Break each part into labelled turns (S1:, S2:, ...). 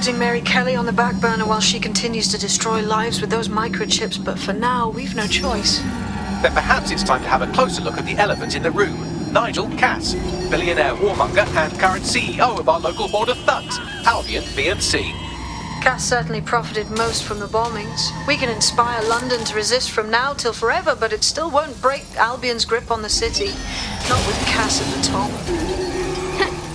S1: putting Mary Kelly on the back burner while she continues to destroy lives with those microchips, but for now, we've no choice.
S2: Then perhaps it's time to have a closer look at the elephant in the room. Nigel Cass, billionaire warmonger and current CEO of our local horde of thugs, Albion PMC.
S1: Cass certainly profited most from the bombings. We can inspire London to resist from now till forever, but it still won't break Albion's grip on the city. Not with Cass at the top.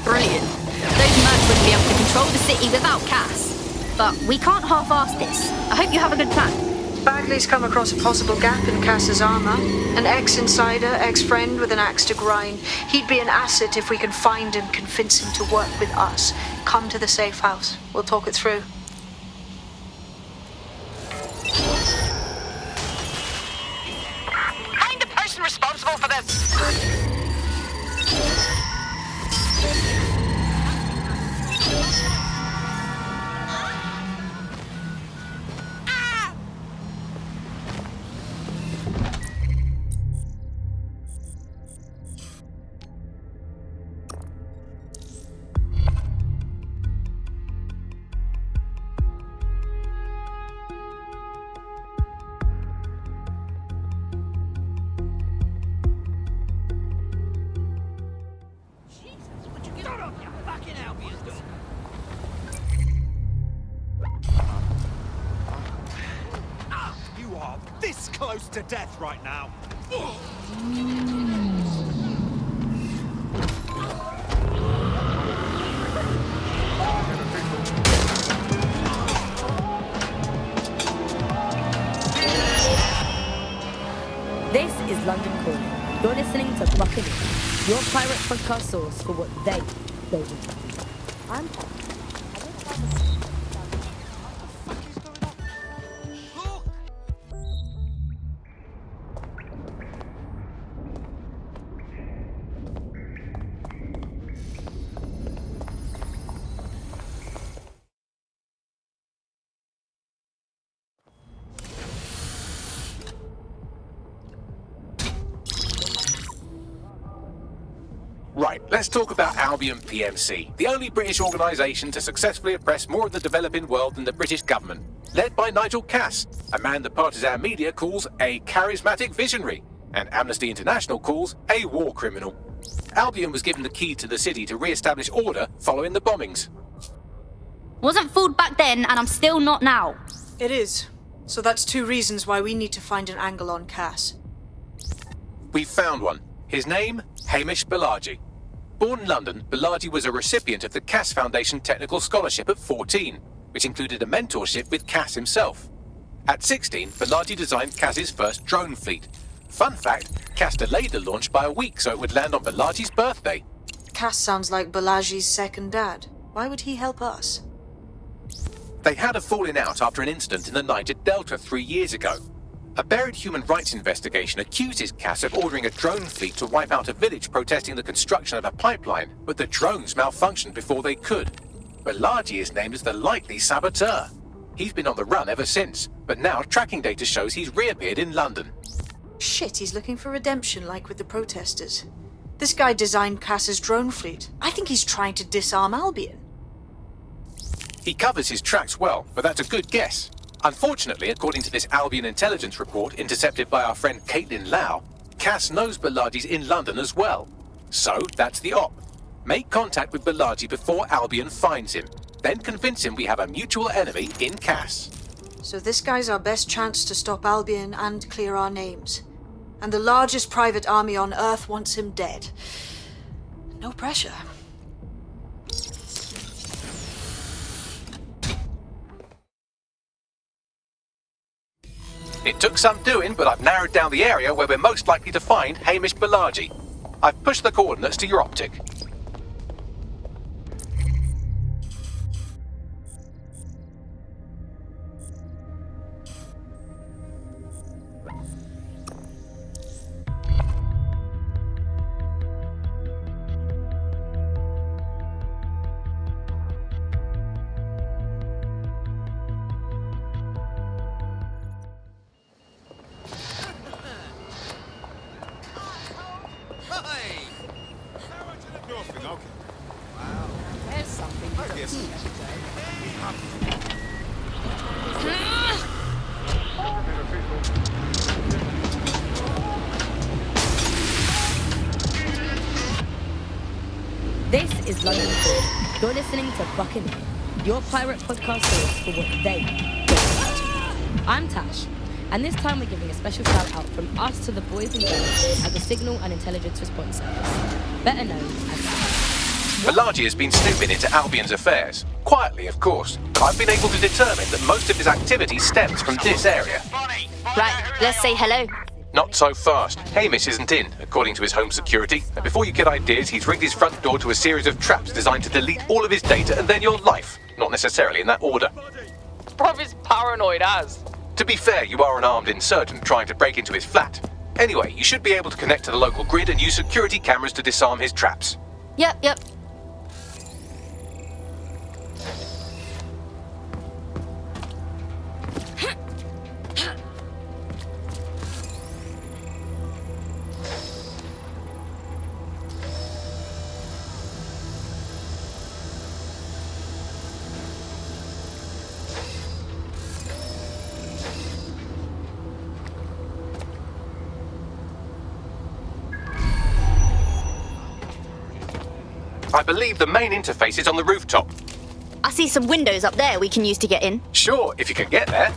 S3: Brilliant. Those mercs wouldn't be able to control the city without Cass. But we can't half-ass this. I hope you have a good plan.
S1: Bagley's come across a possible gap in Cass's armor. An ex-insider, ex-friend with an axe to grind. He'd be an asset if we can find and convince him to work with us. Come to the safe house. We'll talk it through.
S4: Find the person responsible for this.
S5: You are this close to death right now.
S6: This is London Calling. You're listening to Buccaneers, your pirate podcast source for what they do. I'm Pat.
S2: Right, let's talk about Albion PMC, the only British organisation to successfully oppress more of the developing world than the British government. Led by Nigel Cass, a man the partisan media calls a charismatic visionary, and Amnesty International calls a war criminal. Albion was given the key to the city to re-establish order following the bombings.
S3: Wasn't fooled back then, and I'm still not now.
S1: It is. So that's two reasons why we need to find an angle on Cass.
S2: We've found one. His name, Hamish Balaji. Born in London, Balaji was a recipient of the Cass Foundation Technical Scholarship at 14, which included a mentorship with Cass himself. At 16, Balaji designed Cass's first drone fleet. Fun fact, Cass delayed the launch by a week so it would land on Balaji's birthday.
S1: Cass sounds like Balaji's second dad. Why would he help us?
S2: They had a falling out after an incident in the Niger Delta 3 years ago. A buried human rights investigation accuses Cass of ordering a drone fleet to wipe out a village protesting the construction of a pipeline, but the drones malfunctioned before they could. Balaji is named as the likely saboteur. He's been on the run ever since, but now tracking data shows he's reappeared in London.
S1: Shit, he's looking for redemption like with the protesters. This guy designed Cass's drone fleet. I think he's trying to disarm Albion.
S2: He covers his tracks well, but that's a good guess. Unfortunately, according to this Albion intelligence report intercepted by our friend Caitlin Lau, Cass knows Balaji's in London as well. So, that's the op. Make contact with Balaji before Albion finds him. Then convince him we have a mutual enemy in Cass.
S1: So this guy's our best chance to stop Albion and clear our names. And the largest private army on Earth wants him dead. No pressure.
S2: It took some doing, but I've narrowed down the area where we're most likely to find Hamish Balaji. I've pushed the coordinates to your optic.
S6: London Calling. You're listening to Buccaneer, your pirate podcast source for what they do. I'm Tash, and this time we're giving a special shout out from us to the boys and girls at the Signal and Intelligence Response Service, better known as
S2: Balaji has been snooping into Albion's affairs. Quietly, of course. But I've been able to determine that most of his activity stems from this area.
S3: Right, let's say hello.
S2: Not so fast. Hamish isn't in, according to his home security. And before you get ideas, he's rigged his front door to a series of traps designed to delete all of his data and then your life. Not necessarily in that order.
S4: Bruv is paranoid as.
S2: To be fair, you are an armed insurgent trying to break into his flat. Anyway, you should be able to connect to the local grid and use security cameras to disarm his traps.
S3: Yep.
S2: I believe the main interface is on the rooftop.
S3: I see some windows up there we can use to get in.
S2: Sure, if you can get there.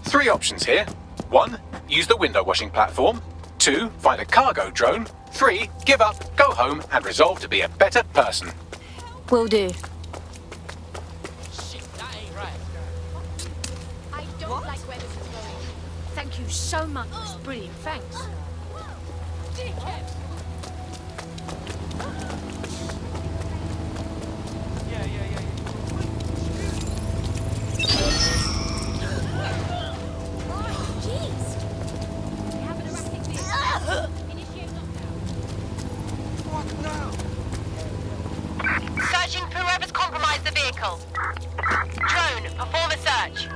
S2: 3 options here. 1, use the window washing platform. 2, find a cargo drone. 3, give up, go home, and resolve to be a better person.
S3: Will do.
S5: Shit, that ain't right.
S7: I don't like where this is going. Thank you so much. It's brilliant. Thanks. Dickhead.
S4: Searching for whoever's compromised the vehicle. Drone, perform a search.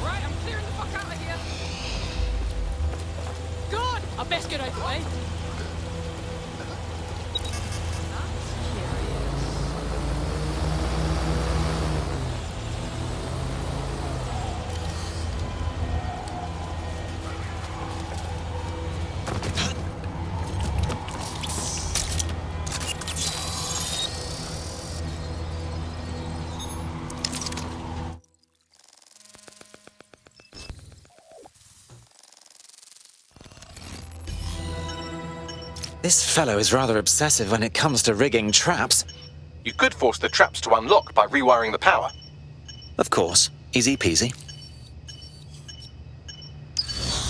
S7: Right, I'm clearing the fuck out of here. God, I best get out of the way.
S8: This fellow is rather obsessive when it comes to rigging traps.
S2: You could force the traps to unlock by rewiring the power.
S8: Of course, easy peasy.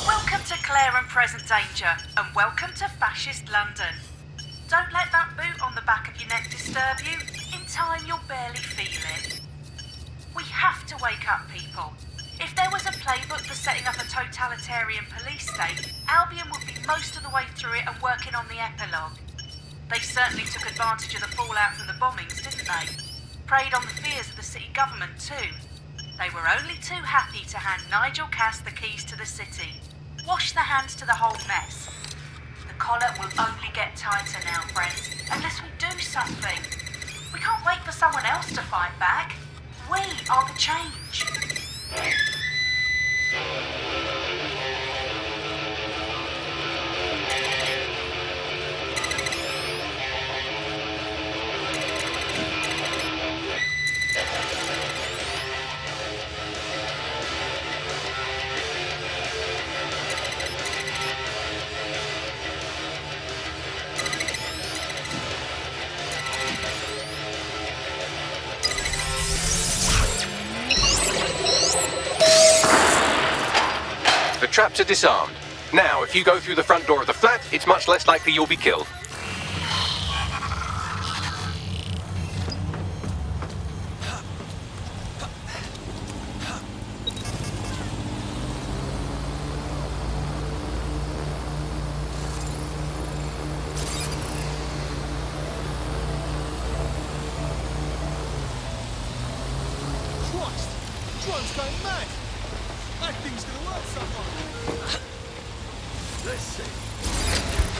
S9: Welcome to Claire and Present Danger, and welcome to Fascist London. Don't let that boot on the back of your neck disturb you. In time, you'll barely feel it. We have to wake up, people. If there was a playbook for setting up a totalitarian police state, Albion would be most of the way through it and working on the epilogue. They certainly took advantage of the fallout from the bombings, didn't they? Preyed on the fears of the city government too. They were only too happy to hand Nigel Cass the keys to the city. Wash their hands to the whole mess. The collar will only get tighter now, friends, unless we do something. We can't wait for someone else to fight back. We are the change.
S2: traps are disarmed. Now, if you go through the front door of the flat, it's much less likely you'll be killed.
S5: Christ! Drone's going mad! That thing's gonna hurt someone! Let's see.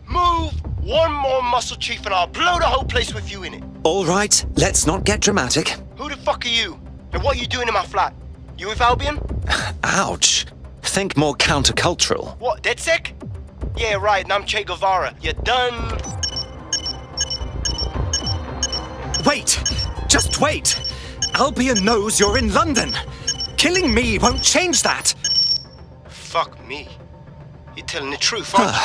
S10: Move! One more muscle chief and I'll blow the whole place with you in it.
S8: All right, let's not get dramatic.
S10: Who the fuck are you? And what are you doing in my flat? You with Albion?
S8: Ouch. Think more countercultural.
S10: What, DedSec? Yeah, right, and I'm Che Guevara. You done?
S8: Wait! Just wait! Albion knows you're in London. Killing me won't change that.
S10: Fuck me. You're telling the truth, aren't you?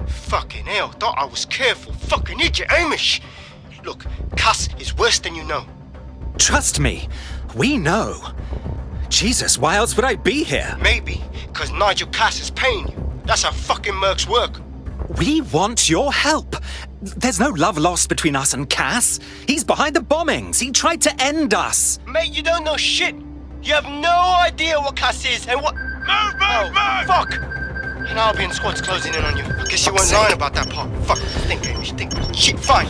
S10: Fucking hell, thought I was careful. Fucking idiot, Amish! Look, Cass is worse than you know.
S8: Trust me, we know. Jesus, why else would I be here?
S10: Maybe, because Nigel Cass is paying you. That's how fucking mercs work.
S8: We want your help. There's no love lost between us and Cass. He's behind the bombings. He tried to end us.
S10: Mate, you don't know shit. You have no idea what Cass is and what... Move! Fuck! An Albion squad's closing in on you. I guess you weren't lying about that part. Fuck, think, Amish, think. Shit, fine.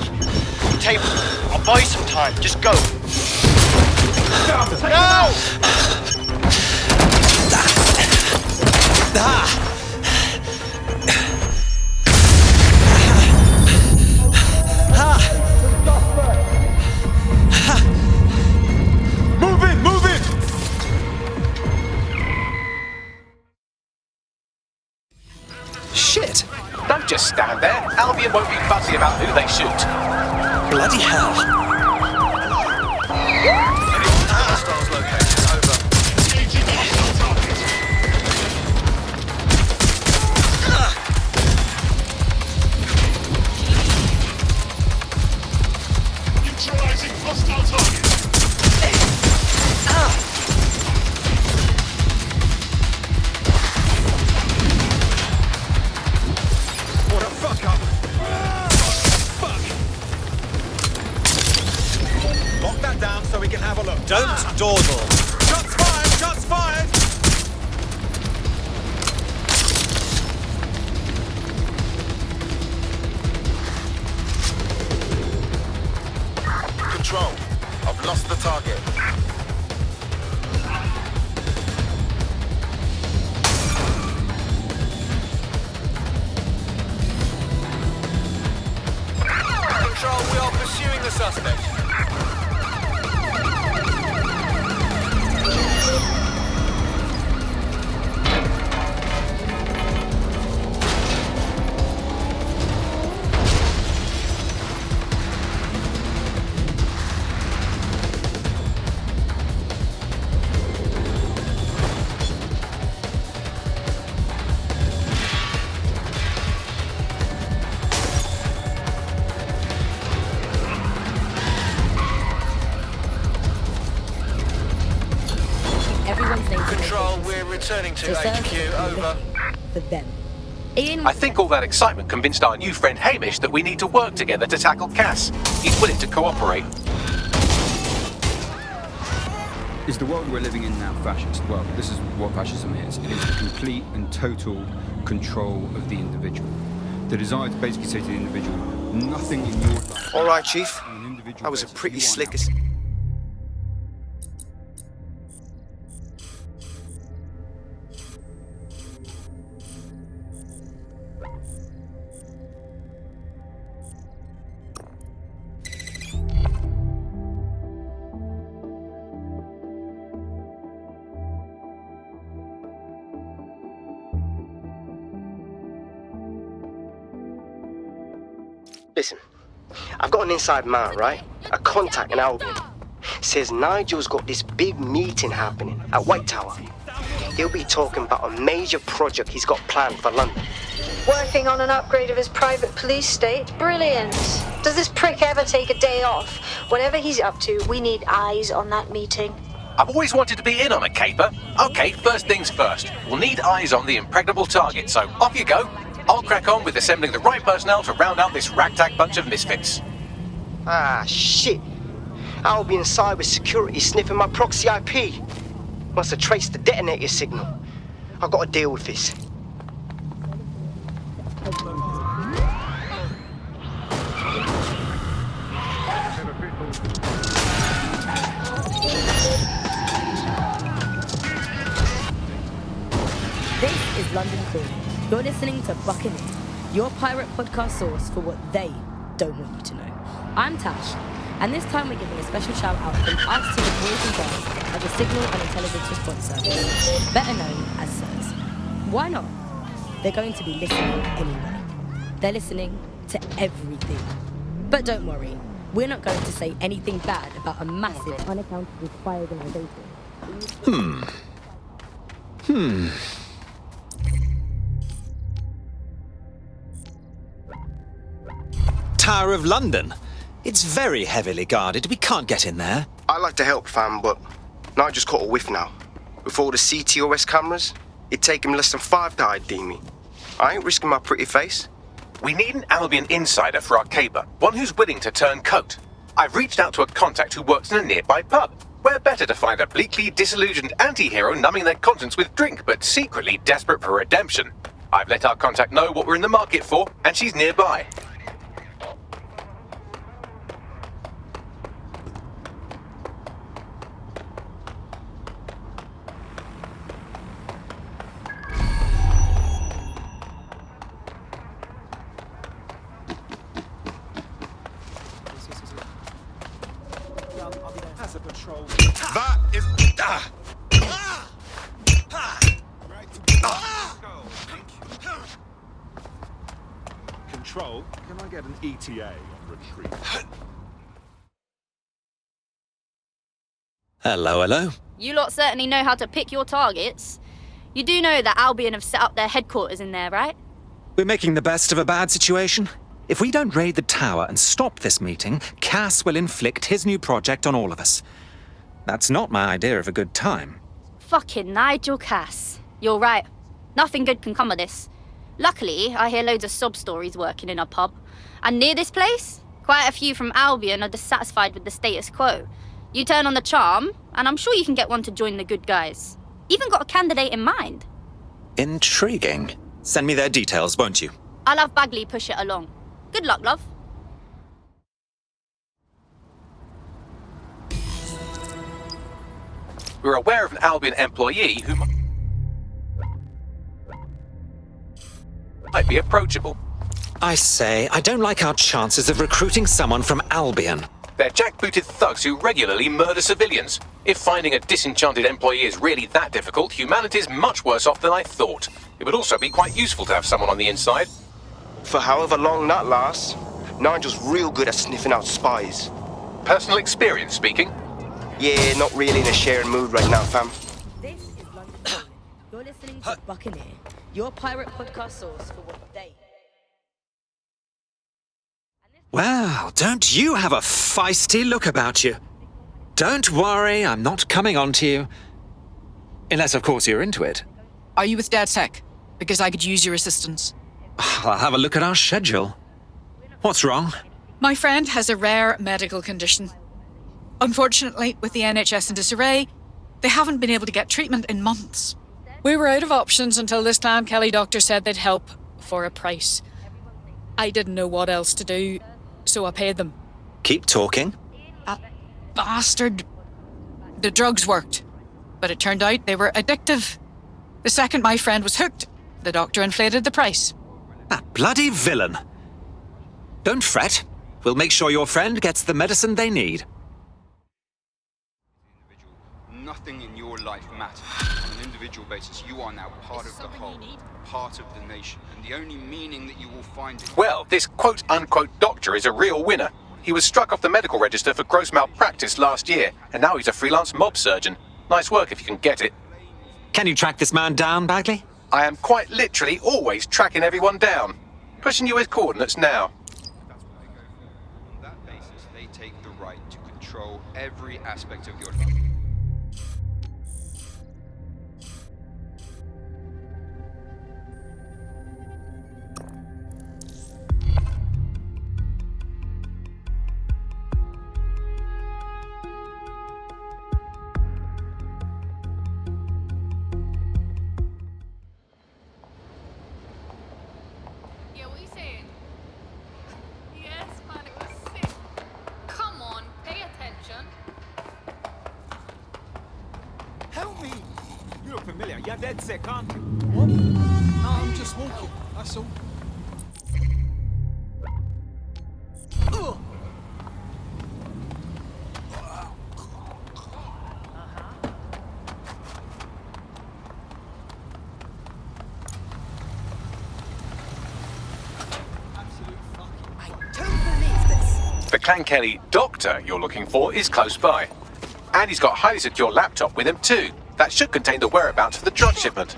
S10: Table. I'll buy you some time. Just go. No!
S5: Move it!
S8: Shit!
S2: Don't just stand there. Albion won't be fussy about who they shoot.
S8: Bloody hell.
S5: Hostiles located. Over. Engaging hostile target. Neutralizing hostile target. What a fuck up! Fuck! Lock that down so we can have a look.
S8: Don't dawdle.
S5: Shots fired! Shots fired!
S10: Control. I've lost the target.
S5: Control, we are pursuing the suspect.
S6: Everyone's names are
S5: Control,
S6: locations.
S5: we're returning to
S6: So search
S5: HQ.
S6: and
S5: Over.
S6: look for them. Ian,
S2: I think all that excitement convinced our new friend Hamish that we need to work together to tackle Cass. He's willing to cooperate.
S11: Is the world we're living in now fascist? Well, this is what fascism is. It is the complete and total control of the individual. The desire to basically say to the individual, nothing in your life...
S10: All right, Chief.
S11: on an individual
S10: That was a
S11: basis,
S10: pretty
S11: you are
S10: slick...
S11: now.
S10: Listen, I've got an inside man, right? A contact in Albion. Says Nigel's got this big meeting happening at White Tower. He'll be talking about a major project he's got planned for London.
S1: Working on an upgrade of his private police state? Brilliant. Does this prick ever take a day off? Whatever he's up to, we need eyes on that meeting.
S2: I've always wanted to be in on a caper. Okay, first things first. We'll need eyes on the impregnable target, so off you go. I'll crack on with assembling the right personnel to round out this ragtag bunch of misfits.
S10: Ah, shit. Albion cybersecurity sniffing my proxy IP. Must have traced the detonator signal. I've got to deal with this.
S6: This is London Calling. You're listening to Buccaneer, your pirate podcast source for what they don't want you to know. I'm Tash, and this time we're giving a special shout out from us to the boys and girls of the Signal and Intelligence Response Service, better known as SIRS. Why not? They're going to be listening anyway. They're listening to everything. But don't worry, we're not going to say anything bad about a massive, unaccountable spy organization.
S8: Tower of London. It's very heavily guarded. We can't get in there.
S10: I'd like to help, fam, but Nigel's caught a whiff now. With all the CTOS cameras, it'd take him less than 5 to ID me. I ain't risking my pretty face.
S2: We need an Albion insider for our caper, one who's willing to turn coat. I've reached out to a contact who works in a nearby pub. Where better to find a bleakly disillusioned anti-hero numbing their conscience with drink, but secretly desperate for redemption. I've let our contact know what we're in the market for, and she's nearby.
S5: That is... Control, can I get an ETA on retreat?
S8: Hello.
S3: You lot certainly know how to pick your targets. You do know that Albion have set up their headquarters in there, right?
S8: We're making the best of a bad situation. If we don't raid the tower and stop this meeting, Cass will inflict his new project on all of us. That's not my idea of a good time.
S3: Fucking Nigel Cass. You're right. Nothing good can come of this. Luckily, I hear loads of sob stories working in a pub. And near this place, quite a few from Albion are dissatisfied with the status quo. You turn on the charm, and I'm sure you can get one to join the good guys. Even got a candidate in mind.
S8: Intriguing. Send me their details, won't you?
S3: I'll have Bagley push it along. Good luck, love.
S2: We're aware of an Albion employee who might be approachable.
S8: I say, I don't like our chances of recruiting someone from Albion.
S2: They're jackbooted thugs who regularly murder civilians. If finding a disenchanted employee is really that difficult, humanity's much worse off than I thought. It would also be quite useful to have someone on the inside.
S10: For however long that lasts, Nigel's real good at sniffing out spies.
S2: Personal experience speaking.
S10: Yeah, not really in a sharing mood right now, fam.
S6: This is London Calling. You're listening to Buccaneer, your pirate podcast source for what they...
S8: Well, don't you have a feisty look about you? Don't worry, I'm not coming on to you. Unless, of course, you're into it.
S12: Are you with DedSec? Because I could use your assistance.
S8: I'll have a look at our schedule. What's wrong?
S12: My friend has a rare medical condition. Unfortunately, with the NHS in disarray, they haven't been able to get treatment in months. We were out of options until this Clan Kelly doctor said they'd help for a price. I didn't know what else to do, so I paid them.
S8: Keep talking.
S12: That bastard. The drugs worked, but it turned out they were addictive. The second my friend was hooked, the doctor inflated the price.
S8: That bloody villain. Don't fret. We'll make sure your friend gets the medicine they need.
S11: nothing in your life matters. On an individual basis, you are now part of the whole, part of the nation, and the only meaning that you will find in...
S2: Well, this quote-unquote doctor is a real winner. He was struck off the medical register for gross malpractice last year, and now he's a freelance mob surgeon. Nice work if you can get it.
S8: Can you track this man down, Bagley?
S2: I am quite literally always tracking everyone down. Pushing you his coordinates now.
S11: On that basis, they take the right to control every aspect of your life.
S7: Yeah, what are you saying? Yes, man, it was sick. Come on, pay attention.
S5: Help me!
S13: You look familiar. You're DedSec, aren't you?
S5: What? No, I'm just walking. That's all. Ugh.
S2: The Clan Kelly doctor you're looking for is close by. And he's got a highly secure laptop with him too. That should contain the whereabouts of the drug shipment.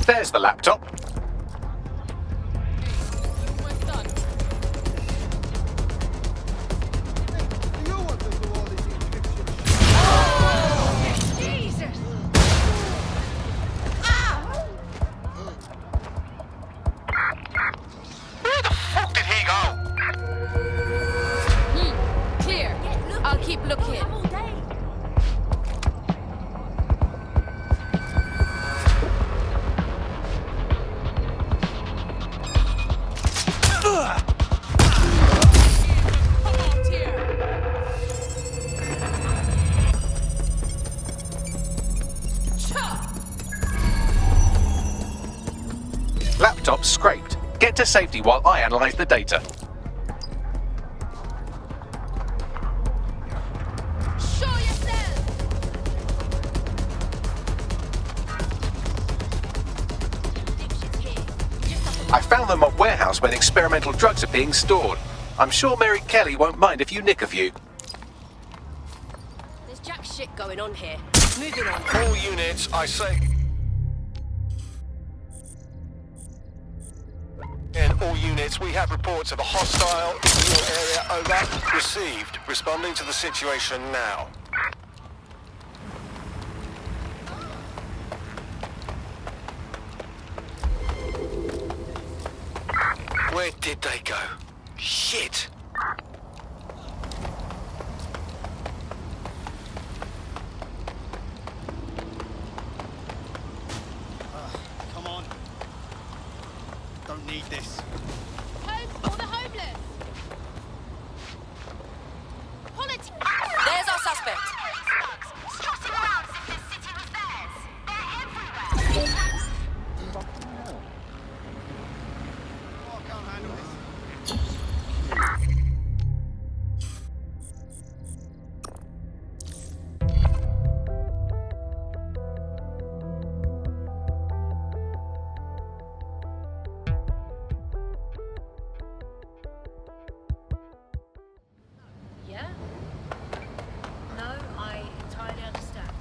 S2: There's the laptop.
S10: Where the fuck did he go?
S6: Clear. I'll keep looking.
S2: Laptop scraped. Get to safety while I analyze the data.
S7: Show yourself!
S2: I found the mob warehouse where the experimental drugs are being stored. I'm sure Mary Kelly won't mind if you nick a few.
S6: There's jack shit going on here. Moving on.
S10: All units, I say. And all units, we have reports of a hostile in your area. Over. Received. Responding to the situation now. Where did they go? Shit!
S5: Come on. Don't need this.
S7: Home for the homeless! Politics!
S6: There's our suspect.
S4: Strutting around as if this city was theirs. They're everywhere.
S5: Oh, I can't handle this.
S7: Yeah? No, I entirely understand.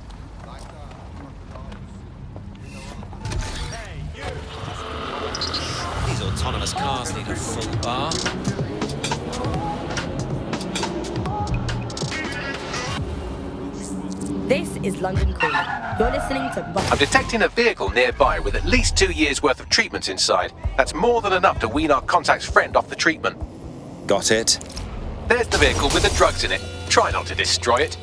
S8: These autonomous cars need a full bar.
S6: This is London Calling. You're listening to
S2: I'm detecting a vehicle nearby with at least 2 years' worth of treatments inside. That's more than enough to wean our contact's friend off the treatment.
S8: Got it.
S2: There's the vehicle with the drugs in it. Try not to destroy it.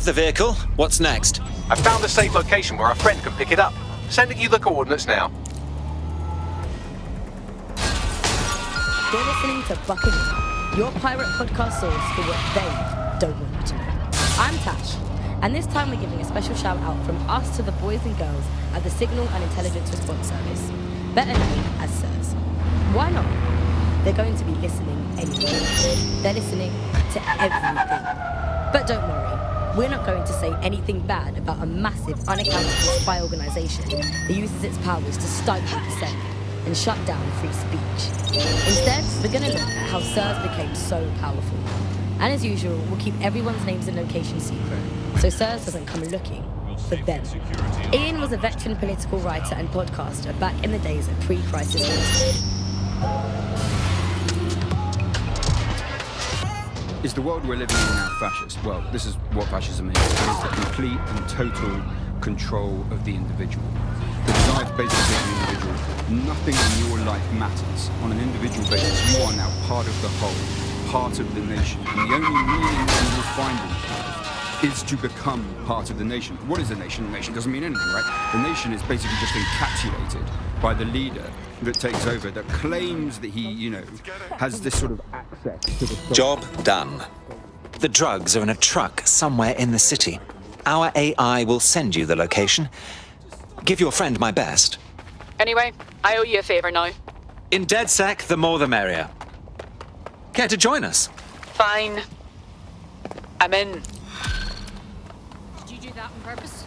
S8: have the vehicle. What's next?
S2: I found a safe location where a friend can pick it up. Sending you the coordinates now.
S6: You're listening to Bucking, your pirate podcast source for what they don't want you to know. I'm Tash, and this time we're giving a special shout out from us to the boys and girls at the Signal and Intelligence Response Service, better known as SIRS. Why not? They're going to be listening anyway. They're listening to everything. But don't worry, we're not going to say anything bad about a massive, unaccountable spy organisation that uses its powers to stifle dissent and shut down free speech. Instead, we're going to look at how SIRS became so powerful. And as usual, we'll keep everyone's names and locations secret, so SIRS doesn't come looking for them. Ian was a veteran political writer and podcaster back in the days of pre-crisis Britain.
S11: Is the world we're living in now fascist? Well, this is what fascism is. It is the complete and total control of the individual. The desire to basically take the individual. Nothing in your life matters. On an individual basis, you are now part of the whole, part of the nation. And the only meaning that you will find in life is to become part of the nation. What is a nation? A nation doesn't mean anything, right? The nation is basically just encapsulated by the leader that takes over, that claims that he, has this sort of access to the...
S8: Job done. The drugs are in a truck somewhere in the city. Our AI will send you the location. Give your friend my best.
S12: Anyway, I owe you a favour now.
S8: In DedSec, the more the merrier. Care to join us?
S12: Fine. I'm in.
S7: Did you do that on purpose?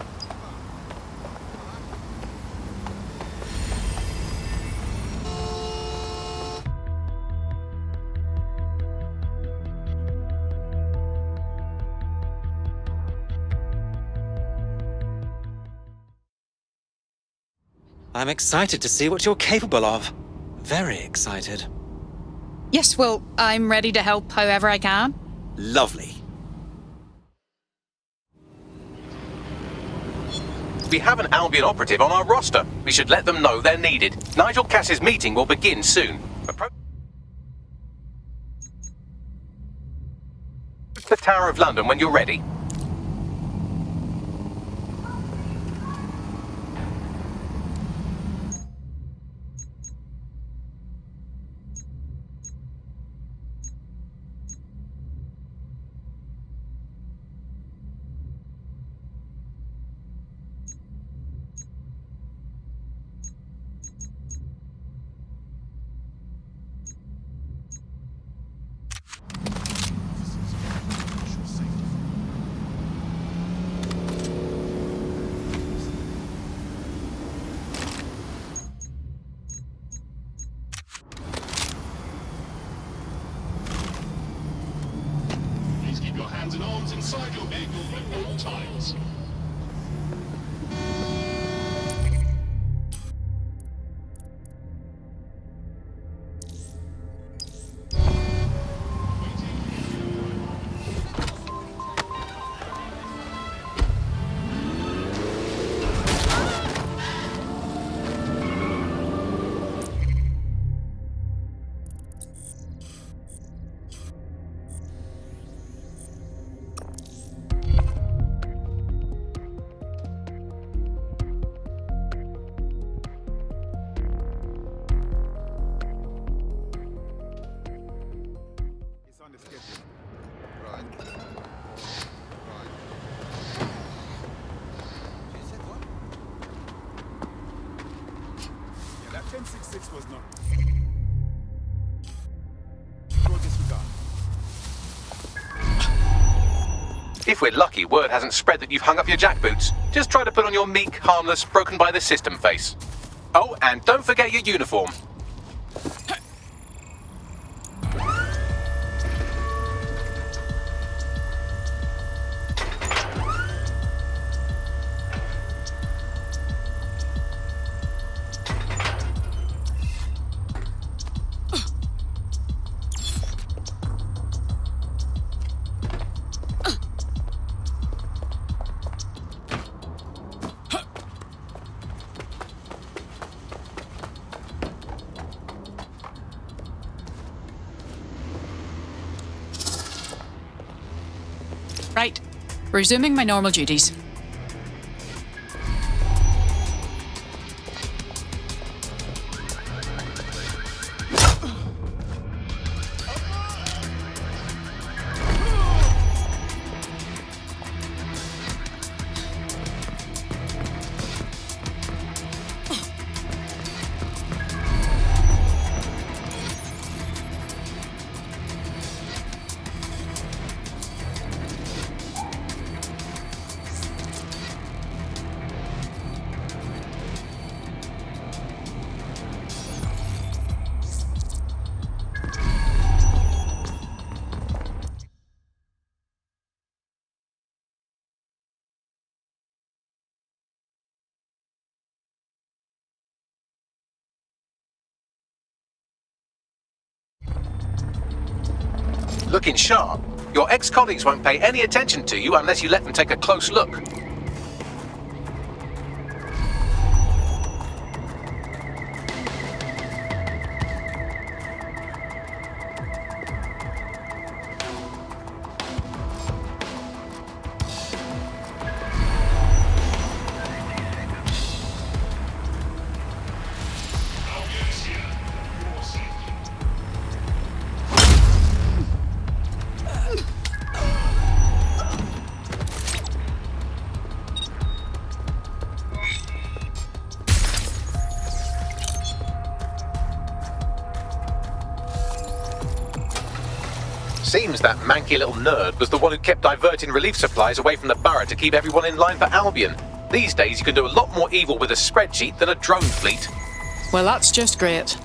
S8: I'm excited to see what you're capable of. Very excited.
S12: Yes, well, I'm ready to help however I can.
S8: Lovely.
S2: We have an Albion operative on our roster. We should let them know they're needed. Nigel Cass's meeting will begin soon. The Tower of London when you're ready.
S14: Hands and arms inside your vehicle at all times.
S13: Was not.
S2: If we're lucky, word hasn't spread that you've hung up your jackboots. Just try to put on your meek, harmless, broken by the system face. Oh, and don't forget your uniform.
S12: Resuming my normal duties.
S2: Looking sharp. Your ex-colleagues won't pay any attention to you unless you let them take a close look. Seems that manky little nerd was the one who kept diverting relief supplies away from the borough to keep everyone in line for Albion. These days you can do a lot more evil with a spreadsheet than a drone fleet.
S12: Well, that's just great.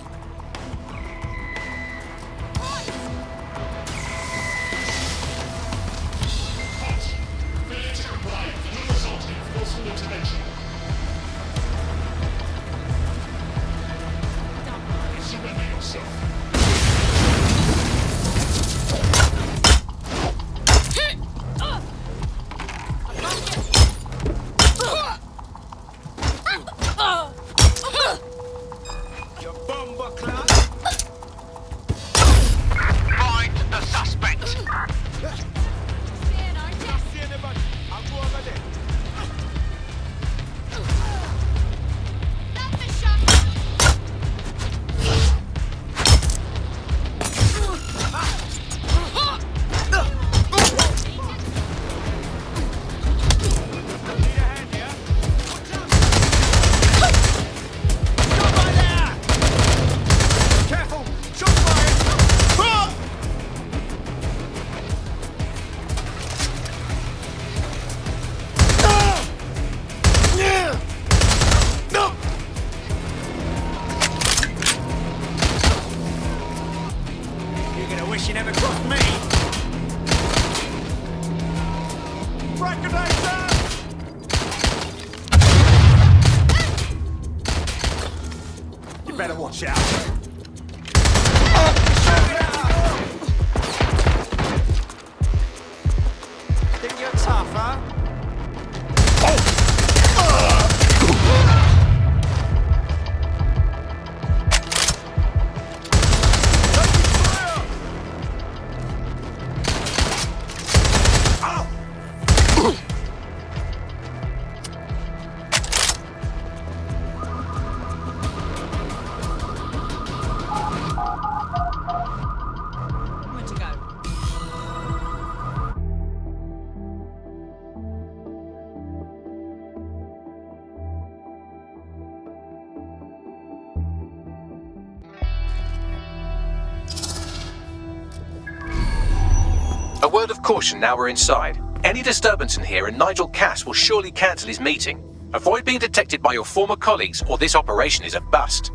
S2: A word of caution now we're inside. Any disturbance in here and Nigel Cass will surely cancel his meeting. Avoid being detected by your former colleagues or this operation is a bust.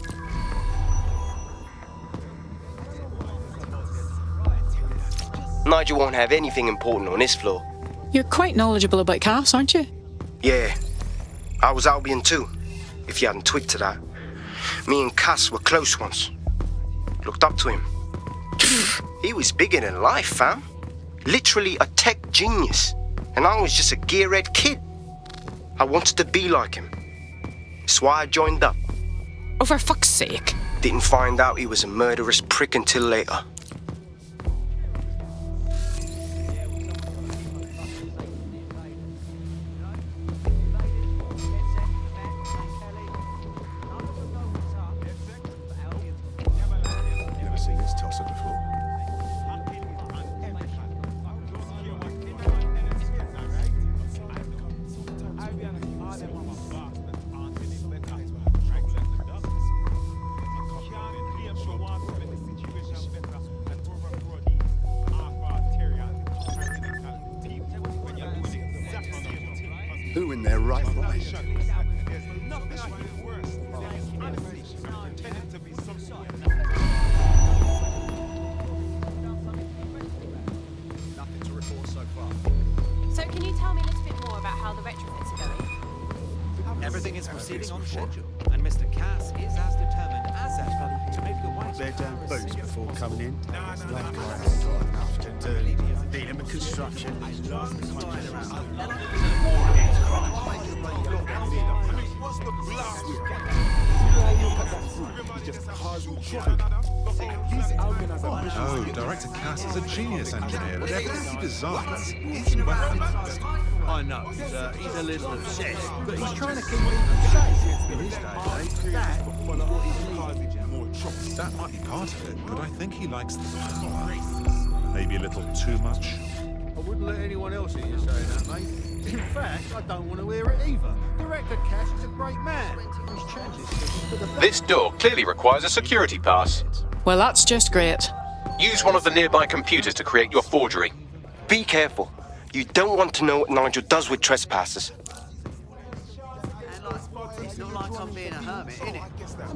S10: Nigel won't have anything important on this floor.
S12: You're quite knowledgeable about Cass, aren't you?
S10: Yeah. I was Albion too, if you hadn't twigged to that. Me and Cass were close once. Looked up to him. He was bigger than life, fam. Literally a tech genius. And I was just a gearhead kid. I wanted to be like him. That's why I joined up.
S12: Oh, for fuck's sake.
S10: Didn't find out he was a murderous prick until later.
S15: Who in their right mind?
S5: Nothing to report so far.
S7: So can you tell me a little bit more about how the retrofits are going?
S8: Everything is proceeding on schedule, and Mr. Cass is as determined as ever to make the white
S15: Their damn
S8: Tower
S15: boots
S8: safe.
S15: before coming in.
S5: Like I haven't got enough to do. Dealing with construction.
S15: What's the blast? Just causing trouble. He's Albion as a mission.
S16: Oh, Director Cass is a genius engineer. Everything he designs is weapons.
S5: I know, he's a little obsessed, but he's trying to keep people safe. In his day, that is what he's causing more trouble.
S16: That might be part of it, but I think he likes the power. Maybe a little too much.
S5: I wouldn't let anyone else hear you saying that, mate. In fact, I don't want to hear it either. Director Cass is a great man. His chances for the
S2: This door clearly requires a security pass.
S12: Well, that's just great.
S2: Use one of the nearby computers to create your forgery.
S10: Be careful. You don't want to know what Nigel does with trespassers.
S17: It's not like I'm being a hermit, innit?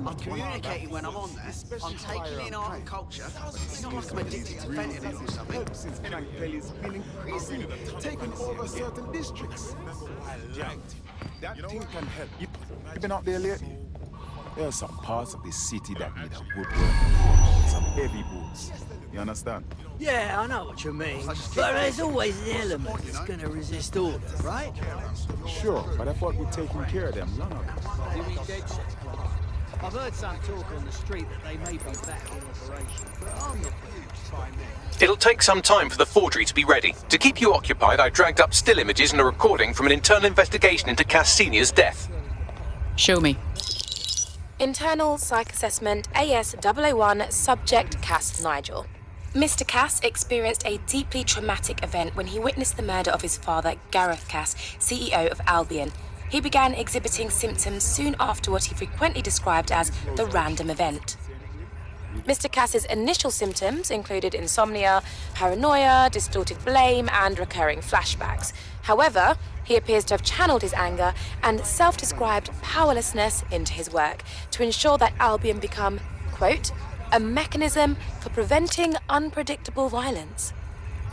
S17: I'm communicating when I'm on there. I'm taking in art and culture. It's not like I'm addicted to fentanyl or something.
S15: Since crack belly's been increasing, taking over certain districts. That thing can help. You've been out there lately? There are some parts of the city that need a woodworking force, some heavy boots. You understand?
S17: Yeah, I know what you mean. But there's always an element that's gonna resist order, right?
S15: Sure, but I thought we'd taken care of them long ago.
S17: You mean DedSec? I've heard some talk on the street that they may be back in operation, but I'm not convinced by me.
S2: It'll take some time for the forgery to be ready. To keep you occupied, I dragged up still images and a recording from an internal investigation into Cass Senior's death.
S12: Show me.
S18: Internal Psych Assessment AS001 Subject Cass Nigel. Mr. Cass experienced a deeply traumatic event when he witnessed the murder of his father, Gareth Cass, CEO of Albion. He began exhibiting symptoms soon after what he frequently described as the random event. Mr. Cass's initial symptoms included insomnia, paranoia, distorted blame, and recurring flashbacks. However, he appears to have channeled his anger and self-described powerlessness into his work to ensure that Albion become, quote, a mechanism for preventing unpredictable violence.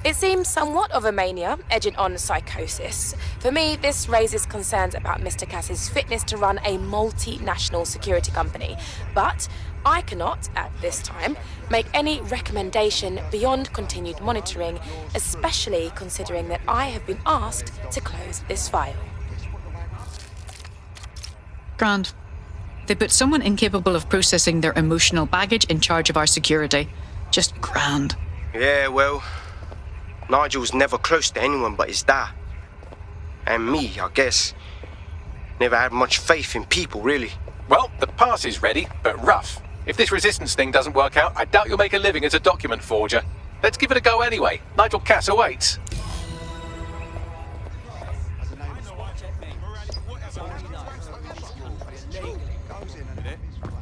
S18: It seems somewhat of a mania, edging on psychosis. For me, this raises concerns about Mr. Cass's fitness to run a multinational security company. But I cannot, at this time, make any recommendation beyond continued monitoring, especially considering that I have been asked to close this file.
S12: Grand. They put someone incapable of processing their emotional baggage in charge of our security. Just grand.
S10: Yeah, well, Nigel's never close to anyone but his dad. And me, I guess. Never had much faith in people, really.
S2: Well, the pass is ready, but rough. If this resistance thing doesn't work out, I doubt you'll make a living as a document forger. Let's give it a go anyway. Nigel Cass awaits.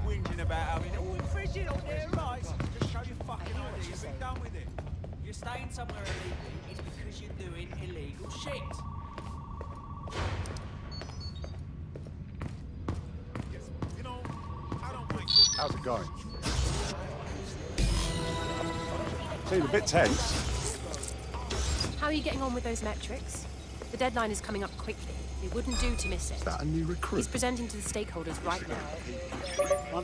S13: Whinging about having it all frigid on their rights. Just show your fucking ID and be done with it. If you're staying somewhere illegally, it's because you're doing illegal shit.
S15: How's it going? Seems a bit tense.
S7: How are you getting on with those metrics? The deadline is coming up quickly. It wouldn't do to miss it.
S15: Is that a new recruit?
S7: He's presenting to the stakeholders right now.
S15: I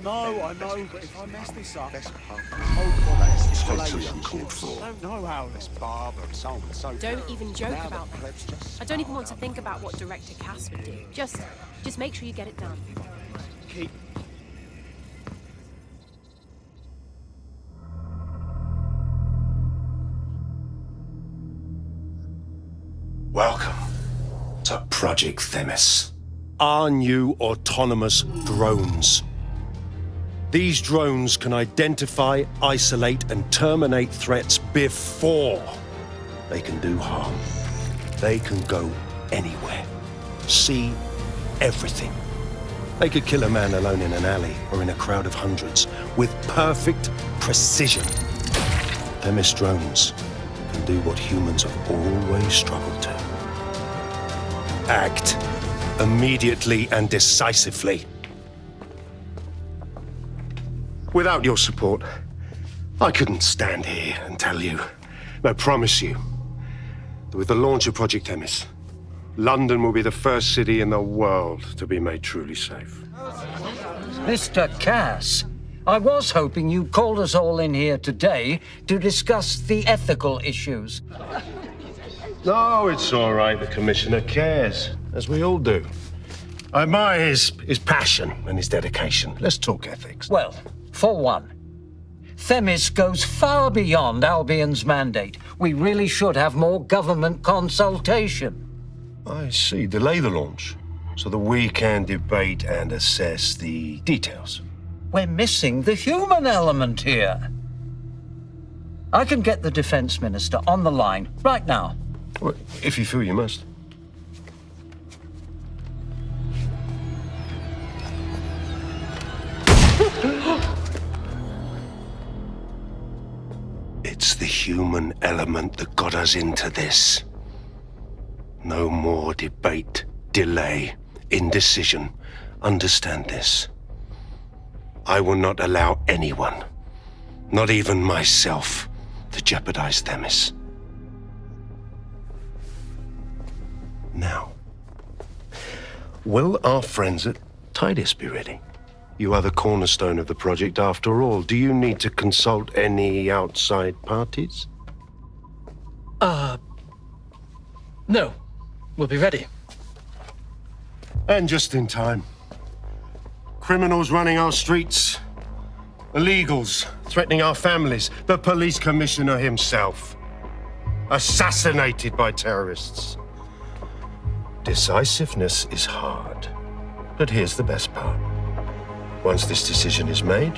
S15: know, but if I mess this up, best part. Oh,
S5: It's
S15: that's
S5: uncalled for.
S15: I don't know how this barber and so on and so forth.
S7: Don't even joke
S15: Now
S7: about
S15: the
S7: that.
S15: plebs just
S7: I don't even want to think about what Director Cass would do. Just make sure you get it done.
S15: keep.
S19: Welcome to Project Themis. Our new autonomous drones. These drones can identify, isolate, and terminate threats before they can do harm. They can go anywhere. see everything. They could kill a man alone in an alley or in a crowd of hundreds with perfect precision. Themis drones can do what humans have always struggled to. Act immediately and decisively. Without your support, I couldn't stand here and tell you, I promise you, that with the launch of Project Themis, London will be the first city in the world to be made truly safe.
S20: Mr. Cass, I was hoping you called us all in here today to discuss the ethical issues.
S19: No, it's all right. The Commissioner cares, as we all do. I admire his passion and his dedication. Let's talk ethics.
S20: Well, for one, Themis goes far beyond Albion's mandate. We really should have more government consultation.
S19: I see. Delay the launch so that we can debate and assess the details.
S20: We're missing the human element here. I can get the Defense Minister on the line right now.
S19: Well, if you feel you must. It's the human element that got us into this. No more debate, delay, indecision. Understand this. I will not allow anyone, not even myself, to jeopardize Themis. Now, will our friends at Tidus be ready? You are the cornerstone of the project after all. Do you need to consult any outside parties?
S20: No. We'll be ready.
S19: And just in time. Criminals running our streets. Illegals threatening our families. The police commissioner himself. Assassinated by terrorists. Decisiveness is hard. But here's the best part. Once this decision is made,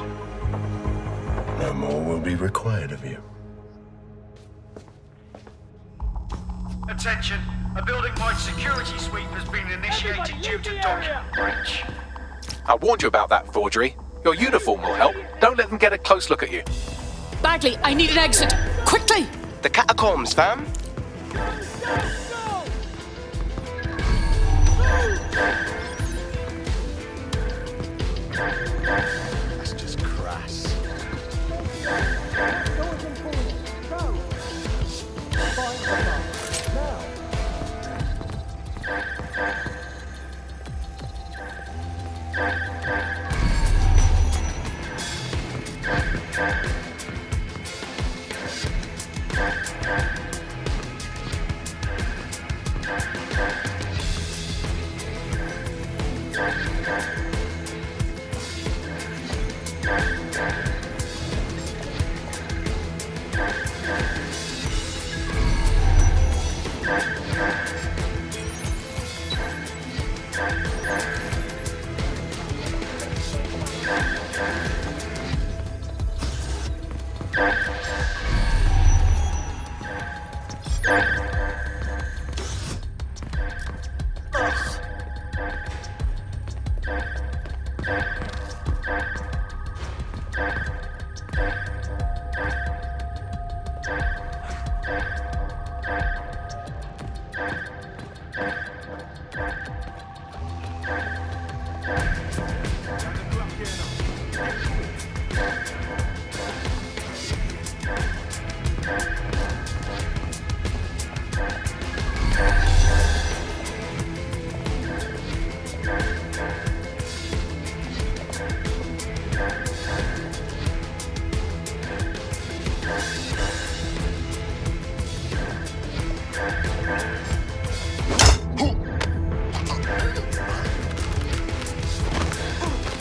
S19: no more will be required of you.
S21: Attention, a building-wide security sweep has been initiated due to document breach.
S2: I warned you about that forgery. Your uniform will help. Don't let them get a close look at you.
S12: Bagley, I need an exit. Quickly!
S10: The catacombs, fam.
S17: That's just crass.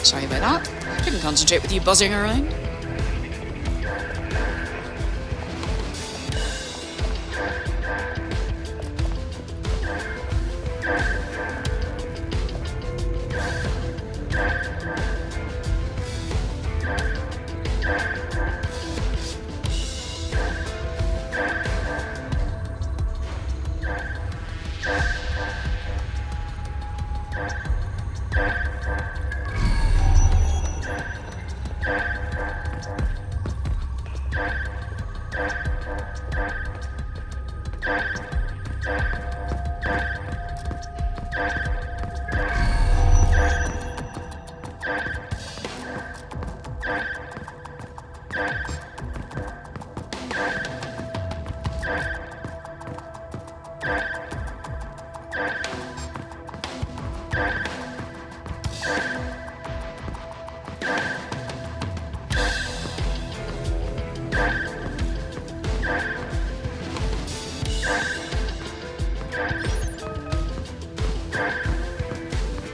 S12: Sorry about that. Couldn't concentrate with you buzzing around.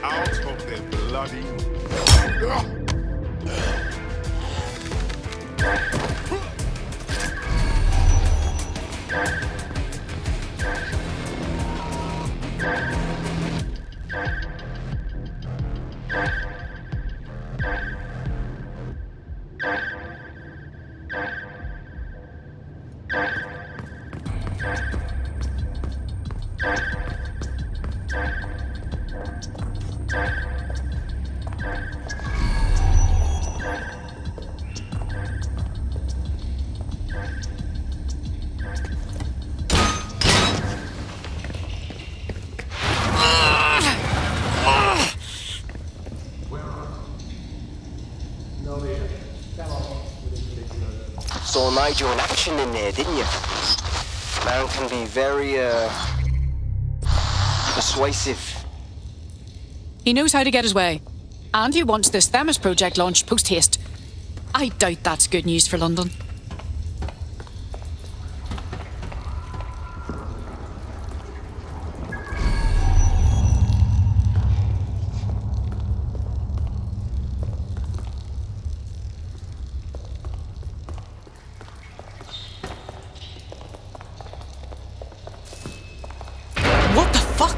S15: Out of the bloody...
S10: Saw Nigel in action in there, didn't you? Man can be very, persuasive.
S12: He knows how to get his way. And he wants this Themis project launched post-haste. I doubt that's good news for London. What the fuck?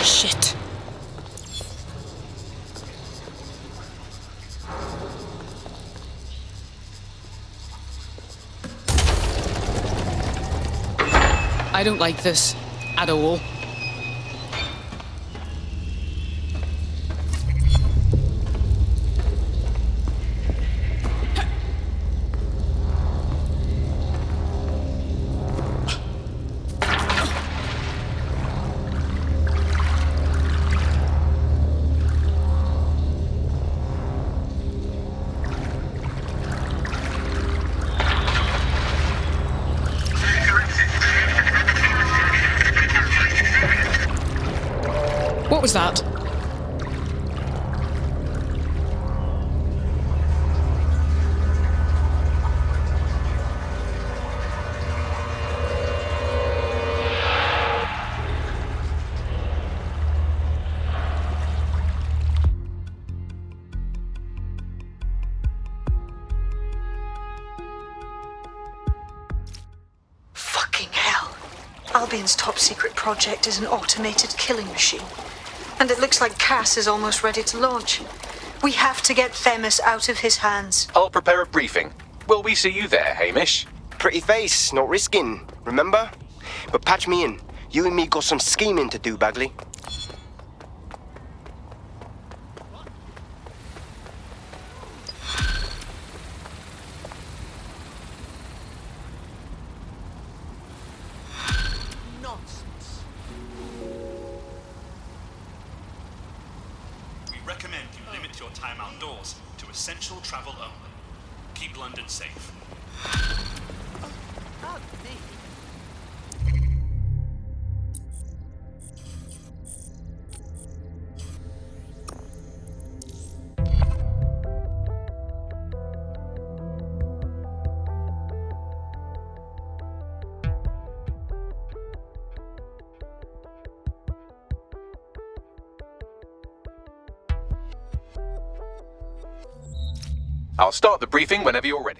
S12: Shit. I don't like this at all. What was that?
S1: Fucking hell. Albion's top secret project is an automated killing machine. And it looks like Cass is almost ready to launch. We have to get Themis out of his hands.
S2: I'll prepare a briefing. Will we see you there, Hamish?
S10: Pretty face, not risking, remember? But patch me in. You and me got some scheming to do, Bagley.
S9: Recommend you limit your time outdoors to essential travel only. Keep London safe.
S2: I'll start the briefing whenever you're ready.